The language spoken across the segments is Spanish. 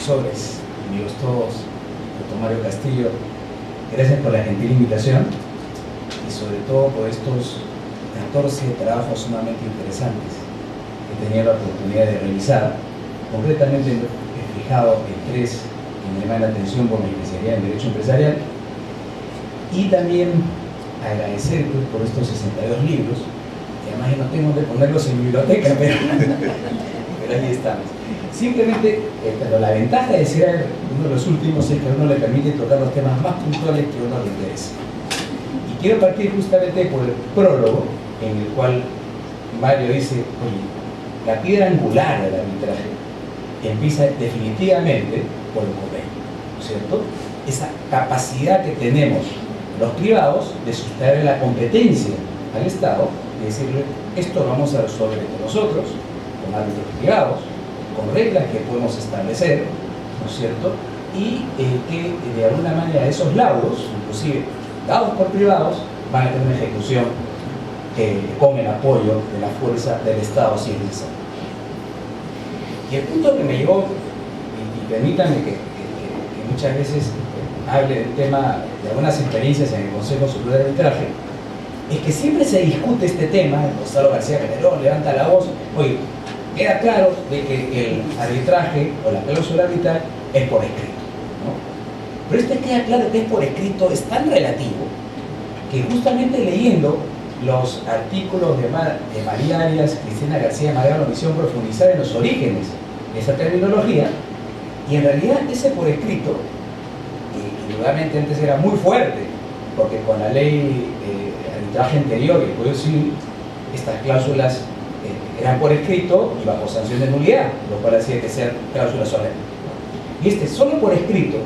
profesores, amigos todos, doctor Mario Castillo, gracias por la gentil invitación y sobre todo por estos 14 trabajos sumamente interesantes que he tenido la oportunidad de revisar. Concretamente he fijado en 3 que me llaman la atención por mi especialidad en Derecho Empresarial, y también agradecer pues, por estos 62 libros, que además yo no tengo que ponerlos en mi biblioteca, pero ahí estamos. Simplemente, pero la ventaja de ser uno de los últimos es que a uno le permite tocar los temas más puntuales que a uno le interesa. Y quiero partir justamente por el prólogo, en el cual Mario dice, oye, la piedra angular del arbitraje empieza definitivamente por el convenio, ¿no es cierto? Esa capacidad que tenemos los privados de sustraer la competencia al Estado y decirle, esto lo vamos a resolver entre nosotros, con árbitros privados, con reglas que podemos establecer, ¿no es cierto? Y que de alguna manera esos laudos, inclusive dados por privados, van a tener una ejecución con el apoyo de la fuerza del Estado si es necesario. Y el punto que me llevó, y permítanme que muchas veces hable del tema de algunas experiencias en el Consejo Superior de Arbitraje, es que siempre se discute este tema. Gonzalo García Calderón levanta la voz, oye, queda claro de que el arbitraje o la cláusula arbitral es por escrito, ¿no? Pero queda claro que es por escrito, es tan relativo que justamente leyendo los artículos de María Arias, Cristina García Magano, me hicieron profundizar en los orígenes de esa terminología, y en realidad ese por escrito, que indudablemente antes era muy fuerte, porque con la ley de arbitraje anterior y el Código Civil, estas cláusulas eran por escrito y bajo sanción de nulidad, lo cual hacía que sean cláusulas solemnes. Y solo por escrito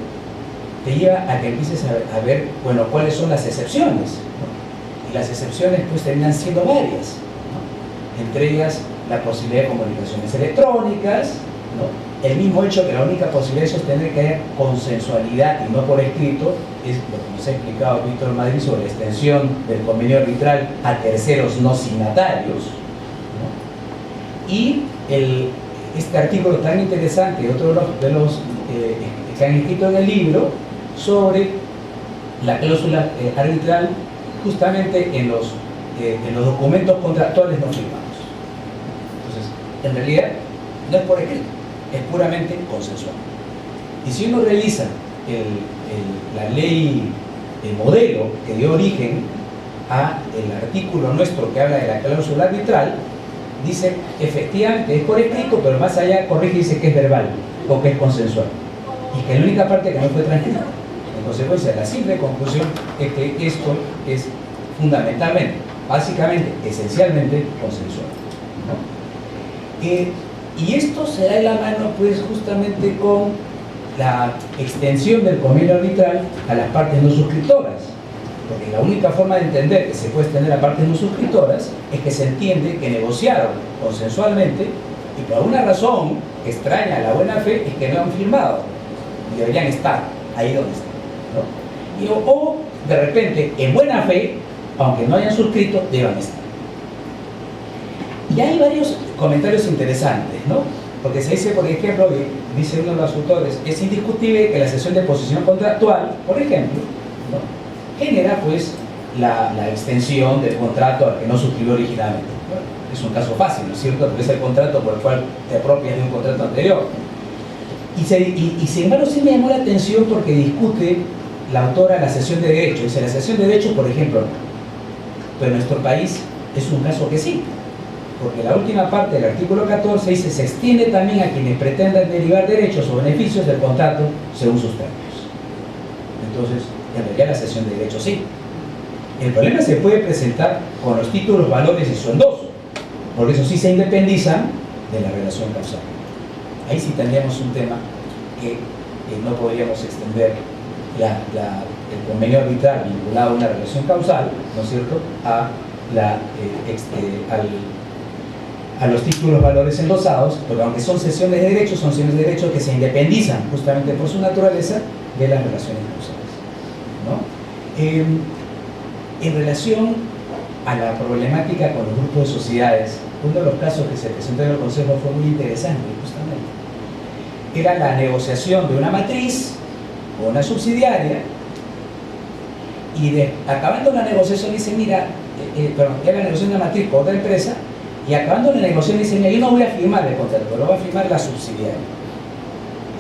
te lleva a que empieces a ver, bueno, cuáles son las excepciones, ¿no? Y las excepciones pues terminan siendo varias, ¿no? Entre ellas la posibilidad de comunicaciones electrónicas, ¿no? El mismo hecho que la única posibilidad de sostener que haya consensualidad y no por escrito es lo que nos ha explicado Víctor Madrid sobre la extensión del convenio arbitral a terceros no signatarios, ¿no? Y este artículo tan interesante, otro de los que han escrito en el libro, sobre la cláusula arbitral justamente en los documentos contractuales no firmados. Entonces, en realidad, no es por escrito, es puramente consensual. Y si uno revisa la ley modelo que dio origen a el artículo nuestro que habla de la cláusula arbitral, dice efectivamente es por escrito, pero más allá corrige y dice que es verbal o que es consensual, y que la única parte que no fue transcrita. En consecuencia, la simple conclusión es que esto es fundamentalmente, básicamente, esencialmente consensual, ¿no? Y esto se da de la mano pues justamente con la extensión del convenio arbitral a las partes no suscriptoras, porque la única forma de entender que se puede extender a partes no suscriptoras es que se entiende que negociaron consensualmente y por alguna razón extraña a la buena fe es que no han firmado y deberían estar ahí donde están, ¿no? O de repente en buena fe, aunque no hayan suscrito, deban estar. Y hay varios comentarios interesantes, ¿no? Porque se dice, por ejemplo, dice uno de los autores, es indiscutible que la cesión de posición contractual, por ejemplo, ¿no?, genera pues la extensión del contrato al que no suscribió originalmente. Bueno, es un caso fácil, ¿no es cierto? Porque es el contrato por el cual te apropias de un contrato anterior. Y sin embargo sí me llamó la atención porque discute la autora la cesión de derechos. Dice, la cesión de derechos, por ejemplo, no. Pero en nuestro país es un caso que sí. Porque la última parte del artículo 14 dice, se extiende también a quienes pretendan derivar derechos o beneficios del contrato según sus términos. Entonces, en realidad la cesión de derechos sí. El problema se puede presentar con los títulos, valores y su endoso, porque eso sí se independizan de la relación causal. Ahí sí tendríamos un tema que no podríamos extender el convenio arbitral vinculado a una relación causal, ¿no es cierto?, a los títulos, valores endosados, porque aunque son cesiones de derechos, son cesiones de derechos que se independizan justamente por su naturaleza de las relaciones causales, ¿no? En relación a la problemática con los grupos de sociedades, uno de los casos que se presentó en el Consejo fue muy interesante, justamente. era la negociación de una matriz o una subsidiaria, y acabando la negociación dice, mira, perdón, era la negociación de una matriz con otra empresa, y acabando la negociación dice, mira, yo no voy a firmar el contrato, lo va a firmar la subsidiaria.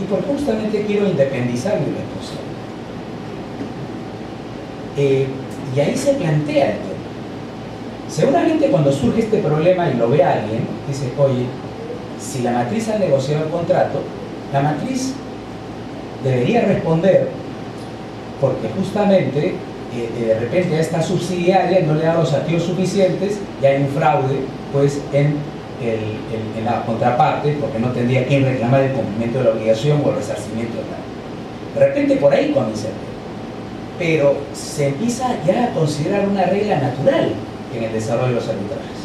Y porque justamente quiero independizar mi responsabilidad. Y ahí se plantea el tema. Seguramente cuando surge este problema y lo ve alguien, dice, oye, si la matriz ha negociado el contrato, la matriz debería responder porque justamente de repente a esta subsidiaria no le da los activos suficientes y hay un fraude pues en la contraparte, porque no tendría quien reclamar el cumplimiento de la obligación o el resarcimiento de la. De repente por ahí comienza el tema. Pero se empieza ya a considerar una regla natural en el desarrollo de los arbitrajes.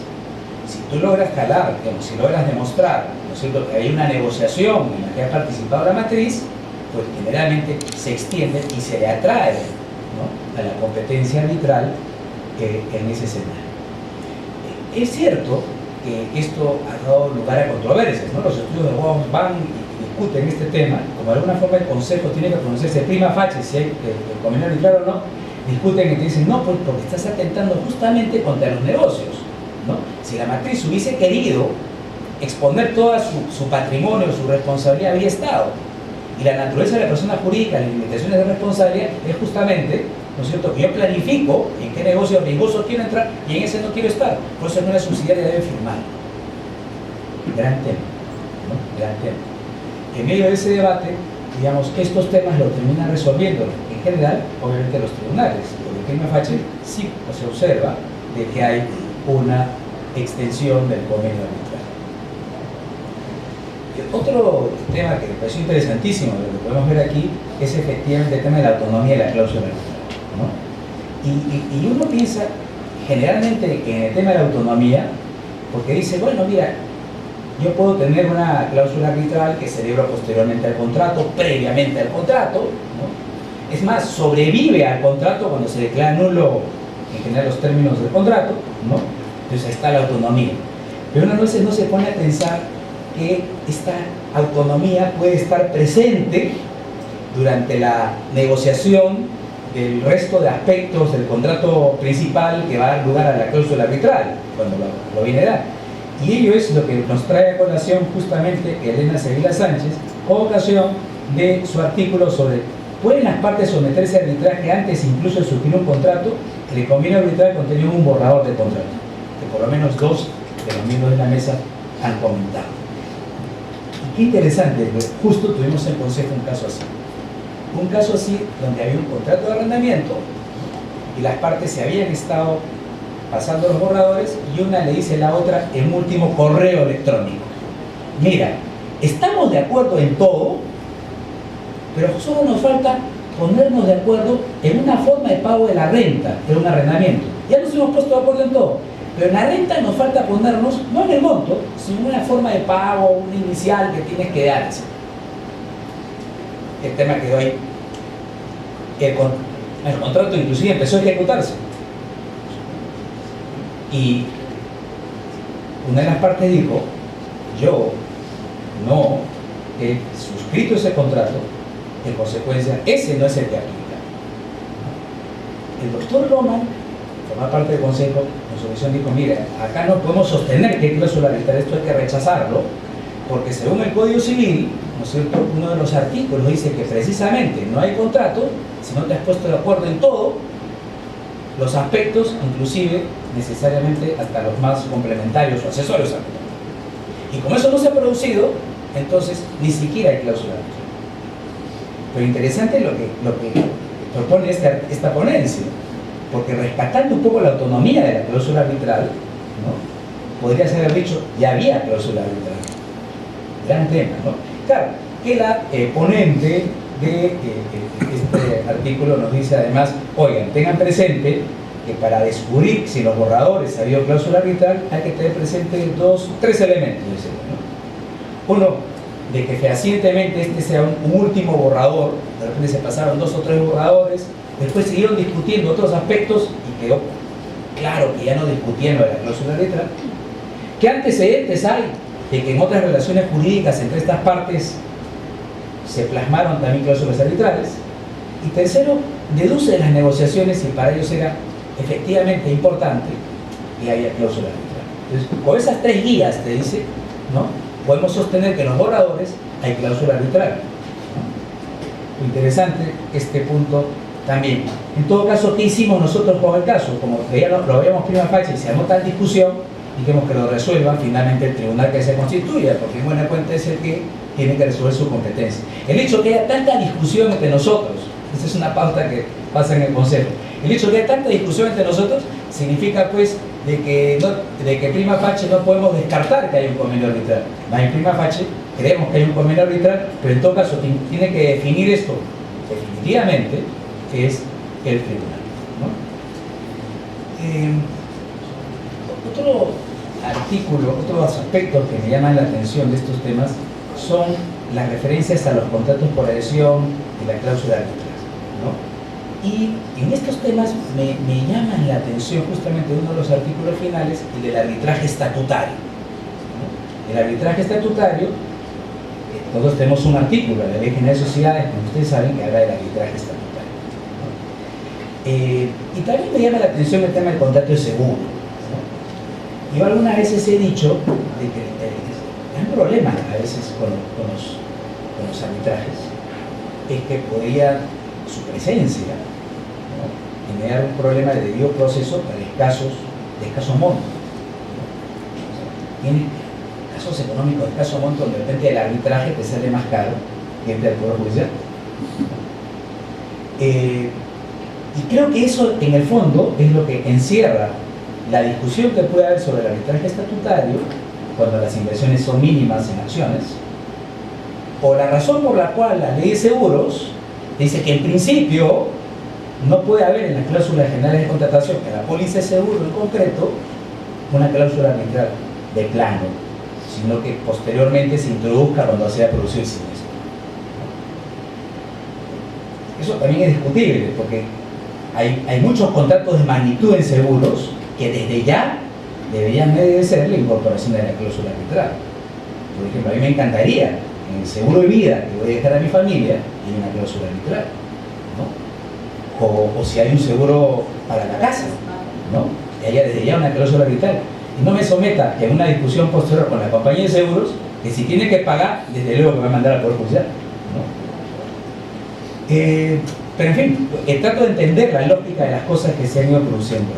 Si tú logras jalar, digamos, si logras demostrar, ¿no es cierto?, que hay una negociación en la que ha participado la matriz, pues generalmente se extiende y se le atrae, ¿no?, a la competencia arbitral en ese escenario. Es cierto que esto ha dado lugar a controversias, ¿no? Los estudios de abogados van y discuten este tema, como de alguna forma el Consejo tiene que pronunciarse prima facie si hay el convenio arbitral o no, discuten y te dicen, no, pues porque estás atentando justamente contra los negocios, ¿no? Si la matriz hubiese querido exponer todo su patrimonio, su responsabilidad, había estado. Y la naturaleza de la persona jurídica, las limitaciones de responsabilidad, es justamente, ¿no es cierto?, que yo planifico en qué negocio riesgoso quiero entrar y en ese no quiero estar. Por eso en una subsidiaria debe firmar. Gran tema, ¿no? Gran tema. En medio de ese debate, digamos, estos temas lo terminan resolviendo en general, obviamente, los tribunales. Porque prima facie sí se observa de que hay una extensión del convenio arbitral. Otro tema que me pareció interesantísimo, lo que podemos ver aquí, es efectivamente el tema de la autonomía de la cláusula arbitral, ¿no? Y uno piensa generalmente en el tema de la autonomía, porque dice, bueno, mira, yo puedo tener una cláusula arbitral que celebro posteriormente al contrato, previamente al contrato, ¿no? Es más, sobrevive al contrato cuando se declara nulo en general los términos del contrato, ¿no? Entonces ahí está la autonomía. Pero uno a veces no se pone a pensar que esta autonomía puede estar presente durante la negociación del resto de aspectos del contrato principal que va a dar lugar a la cláusula arbitral, cuando lo viene a dar. Y ello es lo que nos trae a colación justamente Elena Sevilla Sánchez, con ocasión de su artículo sobre ¿pueden las partes someterse a arbitraje antes incluso de suscribir un contrato? El convenio arbitral contenía un borrador de contrato, que por lo menos 2 de los miembros de la mesa han comentado. Qué interesante, justo tuvimos en el Consejo un caso así. Un caso así donde había un contrato de arrendamiento y las partes se habían estado pasando los borradores y una le dice a la otra en último correo electrónico, mira, estamos de acuerdo en todo, pero solo nos falta ponernos de acuerdo en una forma de pago de la renta de un arrendamiento. Ya nos hemos puesto de acuerdo en todo, pero en la renta nos falta ponernos, no en el monto, sino en una forma de pago, un inicial que tienes que dar. El tema quedó ahí. El contrato inclusive empezó a ejecutarse. Y una de las partes dijo, yo no he suscrito ese contrato, en consecuencia, ese no es el que aplica. El doctor Roman, forma parte del Consejo, en su visión dijo, mira, acá no podemos sostener que hay cláusula arbitral, esto hay que rechazarlo, porque según el Código Civil, ¿no es cierto?, uno de los artículos dice que precisamente no hay contrato si no te has puesto de acuerdo en todo, los aspectos, inclusive, necesariamente hasta los más complementarios o accesorios al contrato. Y como eso no se ha producido, entonces ni siquiera hay cláusula arbitral. Pero interesante lo que propone esta ponencia, porque rescatando un poco la autonomía de la cláusula arbitral, ¿no?, podrías haber dicho, ya había cláusula arbitral. Gran tema, ¿no? Claro, que la ponente de este artículo nos dice además, oigan, tengan presente que para descubrir si en los borradores ha habido cláusula arbitral hay que tener presente 3 elementos, dice, ¿no? Uno, de que fehacientemente este sea un último borrador, de repente se pasaron 2 o 3 borradores, después siguieron discutiendo otros aspectos y quedó claro que ya no discutían lo de la cláusula arbitral. ¿Qué antecedentes hay de que en otras relaciones jurídicas entre estas partes se plasmaron también cláusulas arbitrales. Y tercero, deduce de las negociaciones si para ellos era efectivamente importante que haya cláusula arbitral. Entonces, con esas tres guías, te dice, ¿no?, podemos sostener que en los borradores hay cláusula arbitral, ¿no? Interesante este punto también. En todo caso, ¿qué hicimos nosotros con el caso? Como que ya lo habíamos prima facie y se armó tal discusión, dijimos que lo resuelva finalmente el tribunal que se constituya, porque en buena cuenta es el que tiene que resolver su competencia. El hecho que haya tanta discusión entre nosotros, esa es una pauta que pasa en el Consejo, el hecho de que haya tanta discusión entre nosotros significa pues de que prima facie no podemos descartar que hay un convenio arbitral. En prima facie creemos que hay un convenio arbitral, pero en todo caso tiene que definir esto definitivamente, que es el tribunal, ¿no? Otro artículo, otros aspectos que me llaman la atención de estos temas son las referencias a los contratos por adhesión y la cláusula arbitral, ¿no? Y en estos temas me llaman la atención justamente uno de los artículos finales, el del arbitraje estatutario, ¿no? El arbitraje estatutario, todos tenemos un artículo en la Ley General de Sociedades, como ustedes saben, que habla del arbitraje estatutario, ¿no? Y también me llama la atención el tema del contrato de seguro, ¿no? Yo algunas veces he dicho de que hay un problema a veces con los arbitrajes, es que podría su presencia, ¿no?, generar un problema de debido proceso para de escaso monto, ¿no? Tiene casos económicos de escaso monto donde de repente el arbitraje te sale más caro que el Poder Judicial. Y creo que eso en el fondo es lo que encierra la discusión que puede haber sobre el arbitraje estatutario cuando las inversiones son mínimas en acciones, o la razón por la cual la ley de seguros dice que en principio no puede haber en las cláusulas generales de contratación, en la póliza de seguro en concreto, una cláusula arbitral de plano, sino que posteriormente se introduzca cuando se haya producido el siniestro. Eso también es discutible, porque hay muchos contratos de magnitud en seguros que desde ya deberían ser la incorporación de la cláusula arbitral. Por ejemplo, a mí me encantaría, en el seguro de vida que voy a dejar a mi familia, hay una cláusula arbitral, ¿no? O si hay un seguro para la casa, ¿no?, que haya desde ya una cláusula arbitral. Y no me someta en una discusión posterior con la compañía de seguros, que si tiene que pagar, desde luego que me va a mandar al Poder Judicial, ¿no? Pero en fin, trato de entender la lógica de las cosas que se han ido produciendo.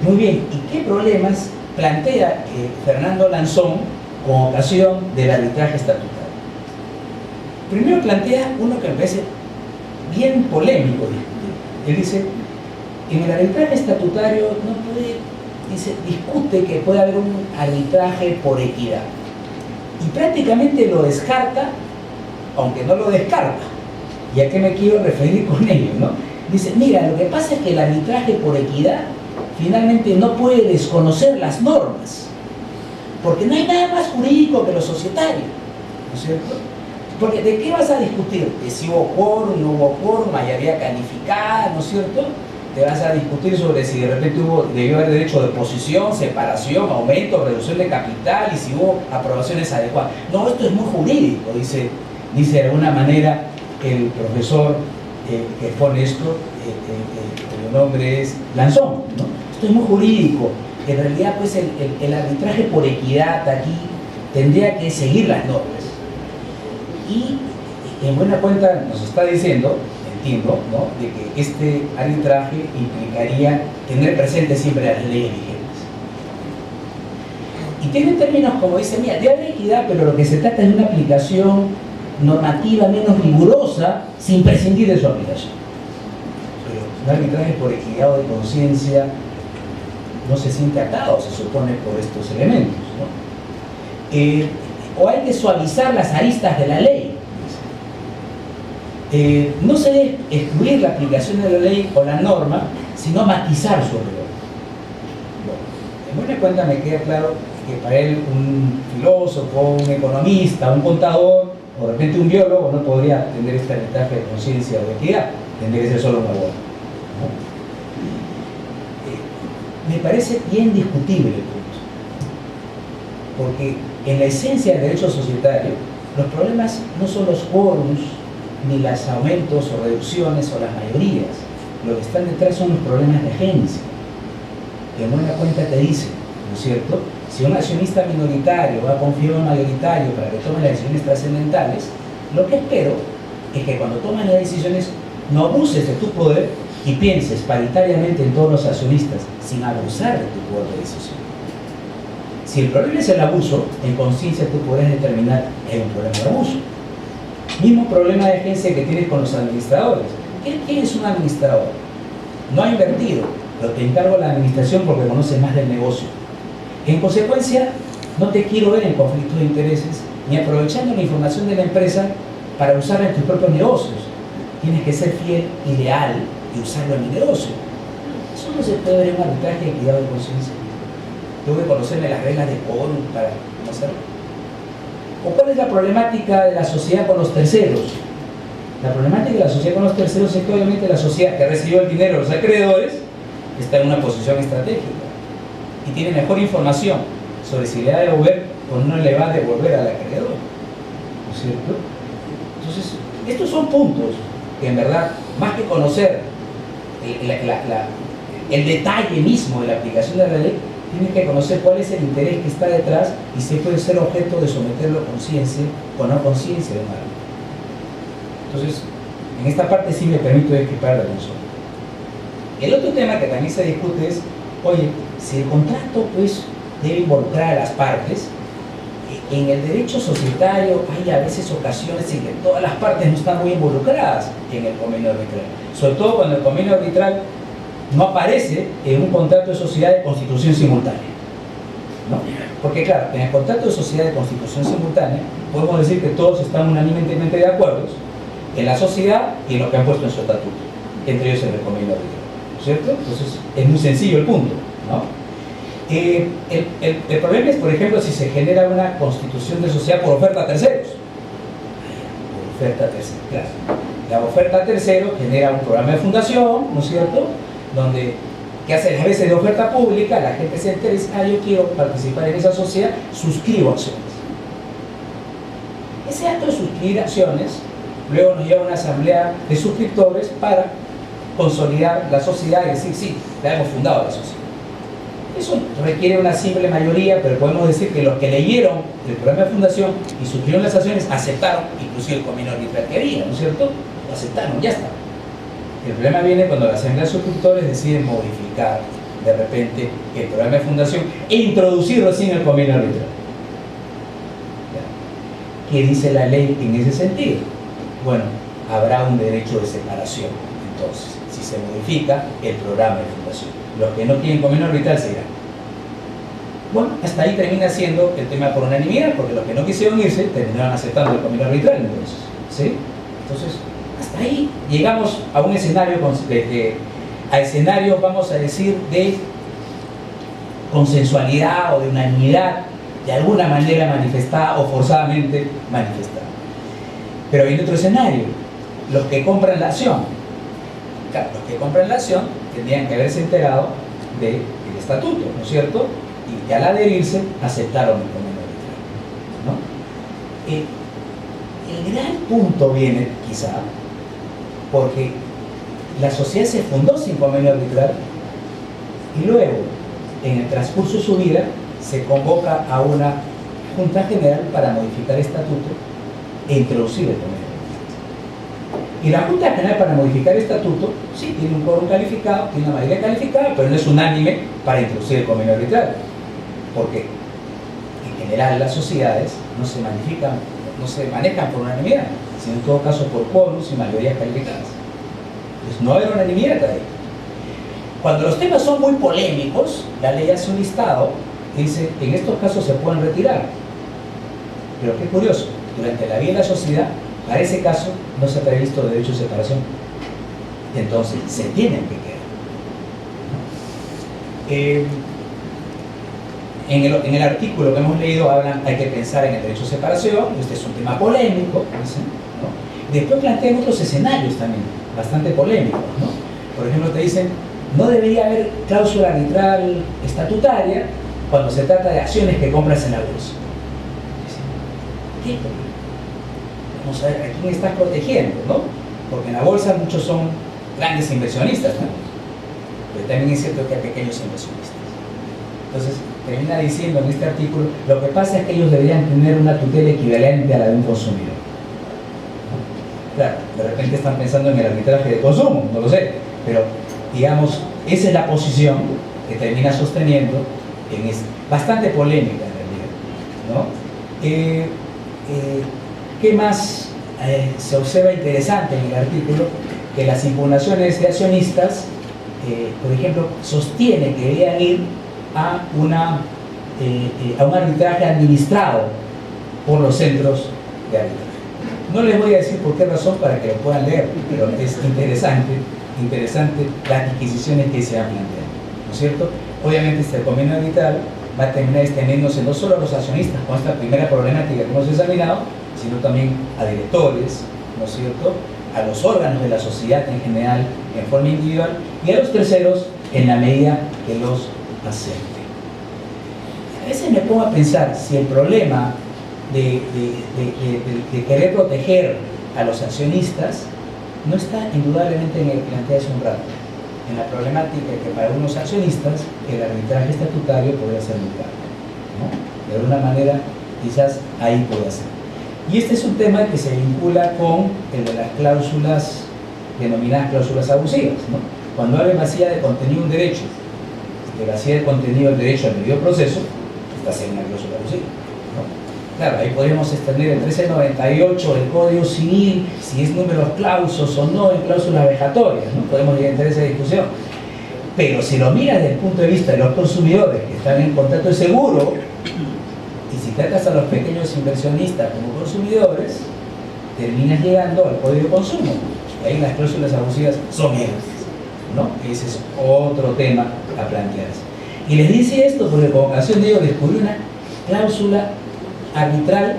Muy bien, ¿y qué problemas plantea Fernando Lanzón con ocasión del arbitraje estatutario? Primero plantea uno que me parece bien polémico. Él dice, en el arbitraje estatutario no puede, discute que puede haber un arbitraje por equidad. Y prácticamente lo descarta, aunque no lo descarta. ¿Y a qué me quiero referir con ello, no? Dice, mira, lo que pasa es que el arbitraje por equidad finalmente no puede desconocer las normas, porque no hay nada más jurídico que lo societario, ¿no es cierto? Porque ¿de qué vas a discutir? De si hubo quórum, no hubo quórum, mayoría calificada, ¿no es cierto? Te vas a discutir sobre si de repente debió haber derecho de oposición, separación, aumento, reducción de capital, y si hubo aprobaciones adecuadas. No, esto es muy jurídico, dice de alguna manera el profesor que expone esto, cuyo nombre es Lanzón, ¿no? Esto es muy jurídico. En realidad, pues el arbitraje por equidad aquí tendría que seguir las normas. Y en buena cuenta nos está diciendo, entiendo, ¿no?, de que este arbitraje implicaría tener presente siempre las leyes vigentes. Y tiene términos como dice, mira, de haber equidad, pero lo que se trata es de una aplicación normativa menos rigurosa sin prescindir de su aplicación. Pero un arbitraje por equidad o de conciencia no se siente atado, se supone, por estos elementos, ¿no? O hay que suavizar las aristas de la ley. No se debe excluir la aplicación de la ley o la norma, sino matizar su rigor. Bueno, en buena cuenta me queda claro que para él un filósofo, un economista, un contador, o de repente un biólogo no podría tener este arbitraje de conciencia o de equidad, tendría que ser solo un abogado, ¿no? Me parece bien discutible el punto, porque en la esencia del derecho societario los problemas no son los quórums, ni los aumentos o reducciones o las mayorías. Lo que están detrás son los problemas de agencia. Que en buena cuenta te dice, ¿no es cierto? Si un accionista minoritario va a confiar en un mayoritario para que tome las decisiones trascendentales, lo que espero es que cuando tomen las decisiones no abuses de tu poder y pienses paritariamente en todos los accionistas sin abusar de tu poder de decisión. Si el problema es el abuso, en conciencia tú podrás determinar que hay un problema de abuso. Mismo problema de agencia que tienes con los administradores. ¿Quién es un administrador? No ha invertido, pero te encargo la administración porque conoces más del negocio. En consecuencia, no te quiero ver en conflictos de intereses ni aprovechando la información de la empresa para usarla en tus propios negocios. Tienes que ser fiel y leal y usarlo en mi negocio. Eso no se puede ver en un arbitraje de cuidado de conciencia. Tengo que conocerme las reglas de quórum para hacerlo. ¿O cuál es la problemática de la sociedad con los terceros? La problemática de la sociedad con los terceros es que obviamente la sociedad que recibió el dinero de los acreedores está en una posición estratégica y tiene mejor información sobre si le va a devolver o no le va a devolver al acreedor, ¿no es cierto? Entonces, estos son puntos que en verdad, más que conocer el detalle mismo de la aplicación de la ley, tienes que conocer cuál es el interés que está detrás y si puede ser objeto de someterlo a conciencia o no conciencia de mal. Entonces, en esta parte sí me permito discrepar de nosotros. El otro tema que también se discute es, oye, si el contrato pues debe involucrar a las partes, en el derecho societario hay a veces ocasiones en que todas las partes no están muy involucradas en el convenio arbitral, sobre todo cuando el convenio arbitral no aparece en un contrato de sociedad de constitución simultánea, ¿no? Porque claro, en el contrato de sociedad de constitución simultánea podemos decir que todos están unánimemente de acuerdo en la sociedad y en lo que han puesto en su estatuto, entre ellos en el convenio arbitral, ¿cierto? Entonces es muy sencillo el punto, ¿no? El problema es, por ejemplo, si se genera una constitución de sociedad por oferta a terceros. Por oferta a terceros, claro. La oferta a terceros genera un programa de fundación, ¿no es cierto?, donde, que hace las veces de oferta pública, la gente se interesa, yo quiero participar en esa sociedad, suscribo acciones. Ese acto de suscribir acciones luego nos lleva a una asamblea de suscriptores para consolidar la sociedad y decir, sí, la hemos fundado la sociedad. Eso requiere una simple mayoría, pero podemos decir que los que leyeron el programa de fundación y suscribieron las acciones aceptaron inclusive el convenio arbitral que había, ¿no es cierto? Lo aceptaron, ya está. El problema viene cuando la asamblea de suscriptores deciden modificar de repente el programa de fundación e introducirlo sin el convenio arbitral. ¿Qué dice la ley en ese sentido? Bueno, habrá un derecho de separación, entonces, si se modifica el programa de fundación. Los que no tienen convenio arbitral se irán. Bueno, hasta ahí termina siendo el tema por unanimidad, porque los que no quisieron irse terminaron aceptando el convenio arbitral, entonces, ¿sí? Entonces, hasta ahí llegamos a un escenario, a escenarios, vamos a decir, de consensualidad o de unanimidad, de alguna manera manifestada o forzadamente manifestada. Pero hay otro escenario, los que compran la acción. Claro, los que compran la acción tendrían que haberse enterado del estatuto, ¿no es cierto? Y que al adherirse aceptaron el convenio arbitral, ¿no? El gran punto viene, quizá, porque la sociedad se fundó sin convenio arbitral y luego, en el transcurso de su vida, se convoca a una Junta General para modificar el estatuto e introducir el convenio. Y la Junta General para modificar el estatuto, sí, tiene un quórum calificado, tiene una mayoría calificada, pero no es unánime para introducir el convenio arbitral. Porque en general las sociedades no se manejan por unanimidad, sino en todo caso por quórums y mayorías calificadas. Entonces no hay unanimidad ahí. Cuando los temas son muy polémicos, la ley hace un listado que dice, en estos casos se pueden retirar. Pero qué curioso, durante la vida de la sociedad, para ese caso no se ha previsto derecho de separación. Entonces, se tienen que quedar. En el artículo que hemos leído hablan, hay que pensar en el derecho de separación, este es un tema polémico, ¿no? Después plantean otros escenarios también, bastante polémicos, ¿no? Por ejemplo, te dicen, no debería haber cláusula arbitral estatutaria cuando se trata de acciones que compras en la bolsa. ¿Qué? vamos a ver a quién estás protegiendo, ¿no? Porque en la bolsa muchos son grandes inversionistas también, pero también es cierto que hay pequeños inversionistas. Entonces, termina diciendo en este artículo, lo que pasa es que ellos deberían tener una tutela equivalente a la de un consumidor. Claro, de repente están pensando en el arbitraje de consumo, no lo sé, pero digamos, esa es la posición que termina sosteniendo, es bastante polémica en realidad, ¿no? ¿Qué más se observa interesante en el artículo? Que las impugnaciones de accionistas, por ejemplo, sostiene que deberían ir a un arbitraje administrado por los centros de arbitraje. No les voy a decir por qué razón para que lo puedan leer, pero es interesante las adquisiciones que se han planteado, ¿no es cierto? Obviamente este convenio arbitral va a terminar extendiéndose no solo a los accionistas con esta primera problemática que hemos examinado, sino también a directores, ¿no es cierto?, a los órganos de la sociedad en general, en forma individual, y a los terceros en la medida que los acepten. A veces me pongo a pensar si el problema de querer proteger a los accionistas no está indudablemente en el que planteé hace un rato, en la problemática de que para unos accionistas el arbitraje estatutario podría ser muy caro, ¿no? De alguna manera quizás ahí puede ser. Y este es un tema que se vincula con el de las cláusulas denominadas cláusulas abusivas, ¿no? Cuando alguien vacía de contenido un derecho, que vacía de contenido el derecho al debido proceso, está siendo una cláusula abusiva, ¿no? Claro, ahí podemos extender el 1398 del Código Civil, si es números clausos o no en cláusulas vejatorias, ¿no? Podemos llegar a esa discusión. Pero si lo miras desde el punto de vista de los consumidores que están en contrato de seguro, y si tratas a los pequeños inversionistas como consumidores, terminas llegando al Código de Consumo. Y ahí las cláusulas abusivas son menos, ¿no? Ese es otro tema a plantearse. Y les dice esto porque con ocasión de ello descubrí una cláusula arbitral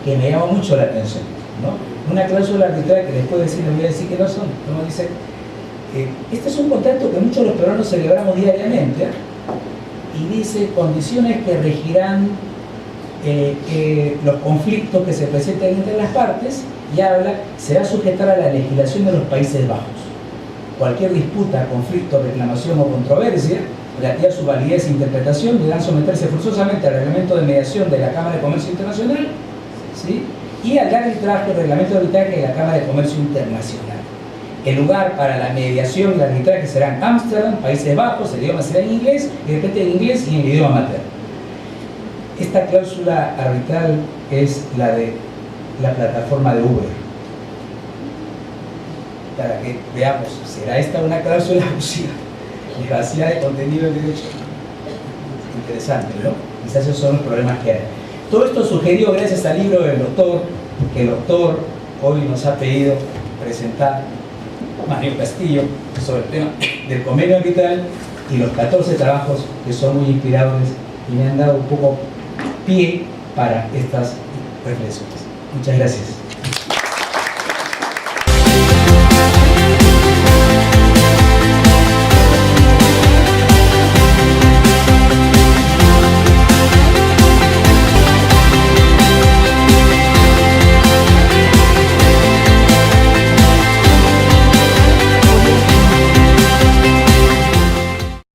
que me llama mucho la atención, ¿no? Una cláusula arbitral que les voy a decir que no son. Como dice, este es un contrato que muchos de los peruanos celebramos diariamente, y dice condiciones que regirán los conflictos que se presenten entre las partes, y habla, se va a sujetar a la legislación de los Países Bajos. Cualquier disputa, conflicto, reclamación o controversia relativa a su validez e interpretación deberán someterse forzosamente al reglamento de mediación de la Cámara de Comercio Internacional, ¿sí?, y al reglamento de arbitraje de la Cámara de Comercio Internacional. El lugar para la mediación y el arbitraje será en Ámsterdam, Países Bajos, el idioma será en inglés, y de repente en inglés y en el idioma materno. Esta cláusula arbitral es la de la plataforma de Uber. Para que veamos, ¿será esta una cláusula abusiva? Y vacía de contenido del derecho. Interesante, ¿no? Quizás esos son los problemas que hay. Todo esto sugerido gracias al libro del doctor, que el doctor hoy nos ha pedido presentar, Mario Castillo, sobre el tema del convenio arbitral y los 14 trabajos que son muy inspiradores y me han dado un poco pie para estas reflexiones. Muchas gracias.